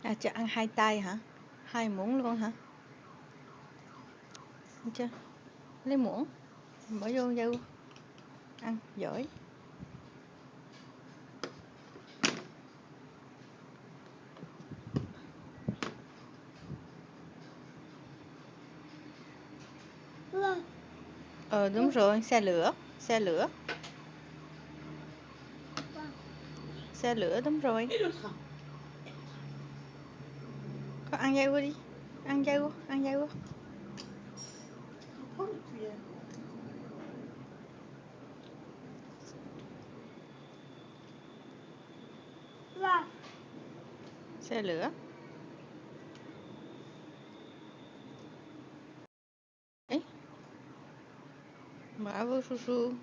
À, cho ăn hai tay hả? Hai muỗng luôn hả? Ăn chưa? Lấy muỗng, bỏ vô dâu. Ăn, giỏi. Đúng rồi, xe lửa, xe lửa. Xe lửa đúng rồi. Con ăn dâu đi. Ăn dâu, ăn dâu. Xe lửa. Ấy. Bỏ vô su su.